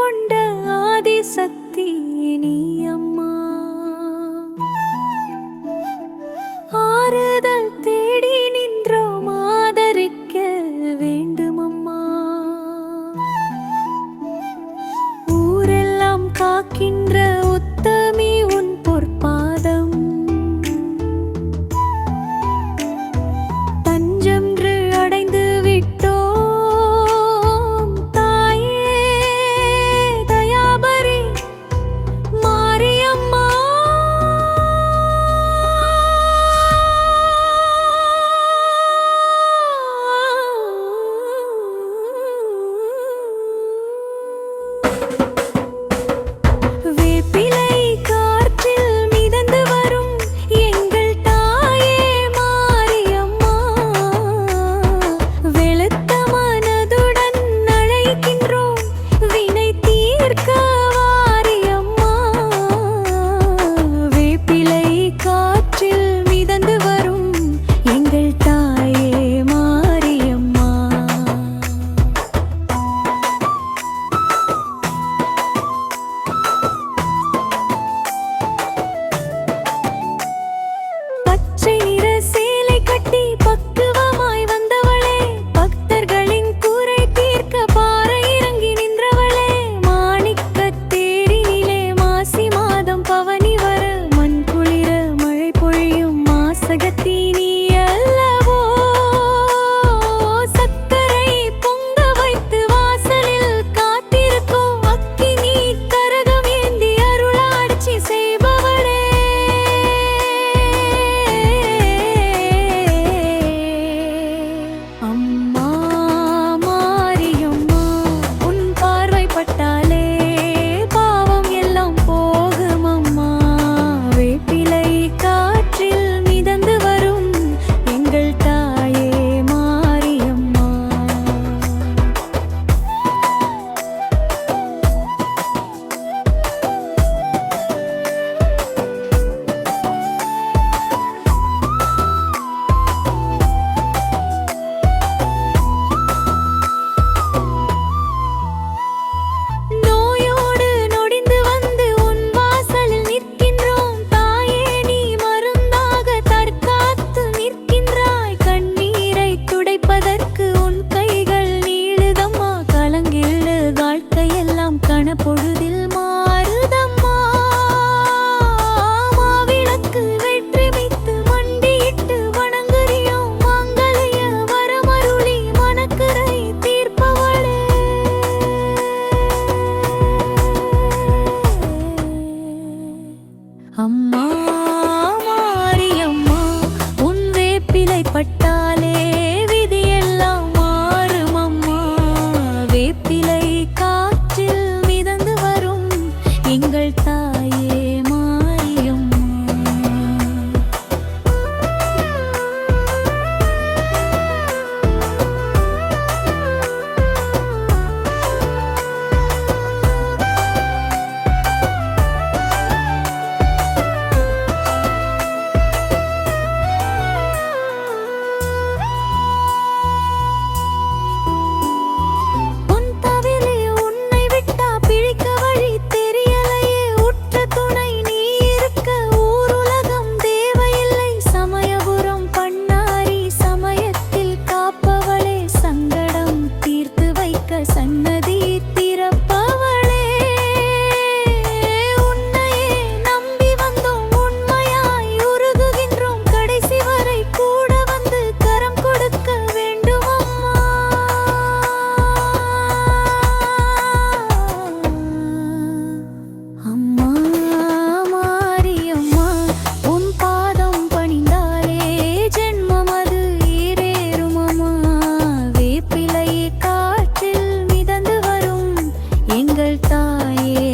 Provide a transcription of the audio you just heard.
கொண்ட ஆதிசக்தி நீ அம்மா. ஆறுதல் தேடி நின்றோம், ஆதரிக்க வேண்டும் அம்மா. ஊரெல்லாம் காக்கின்ற உத்தமி உன் பொற்பாதம். தஞ்சென்று அடைந்து விட்டோம் தாயே தயாபரி மாரியம்மா. வேப்பிலை காற்றில் மிதந்து வரும் எங்கள் தாயே மாரியம்மா. வெளுத்த மனதுடன் அழைக்கின்றோம், வினை தீர்க்க வாரியம்மா. வேப்பிலை காற்றில் மிதந்து வரும் எங்கள் தாயே மாரியம்மா. பச்சை நிற சேலை கட்டி பக்குவமாய் வந்தவளே, பக்தர்களின் குறை தீர்க்க பாறை இறங்கி நின்றவளே. மாணிக்கத் தேரினிலே மாசி மாதம் பவனி வர, மண் குளிர மழை பொழியும் மாசகத்தி நீ அல்லவோ. சக்கரை பொங்க வைத்து வாசலில் காத்திருக்கும் அக்கினி கரகம் ஏந்தி அருளாட்சி செய்பவளே. அம்மா மாரியம்மா, உன் பார்வை பட்டாலே பாவம் எல்லாம் போகும் அம்மா. வேப்பிலை காற்றில் மிதந்து வரும் எங்கள் தாயே மாரியம்மா. நோயோடு நொடிந்து வந்து உன் வாசலில் நிற்கின்றோம் தாயே, நீ மருந்தாக தற்காத்து நிற்கின்றாய். கண்ணீரை துடைப்பதற்கு உன் கைகள் நீளுதம்மா. கலங்கிள்ளு வாழ்க்கையெல்லாம் கணப்பொழுதில் மாறுதம்மா. மாவிளக்கு வெற்றி வைத்து மண்டியிட்டு வணங்குறியோம், மாங்கல்ய வரமருளி மனக்கரை தீர்ப்பவளே. அம்மா மாரியம்மா, உன் வேப்பிலை பட்டாலே விதியெல்லாம் மாறும் அம்மா. வேப்பிலை காற்றில் மிதந்து வரும் எங்கள் தாயே மாரியம்மா. உன் தவிலே உன்னை விட்டா பிழைக்க வழி தெரியலையே. உற்ற துணை நீ இருக்க ஊருலகம் தேவையில்லை. சமயபுரம் பண்ணாரி சமயத்தில் காப்பவளே, சங்கடம் தீர்த்து வைக்க சன்னதி திறப்பவளே. உன்னையே நம்பி வந்தோம், உண்மையாய் உருகுகின்றோம். கடைசி வரை கூட வந்து கரம் கொடுக்க வேண்டும் அம்மா. அம்மா மாரியம்மா, உன் பாதம் பணிந்தாலே ஜென்மம் அது ஈரேறும் அம்மா. வேப்பிலை காற்றில் மிதந்து வரும் எங்கள் தாயே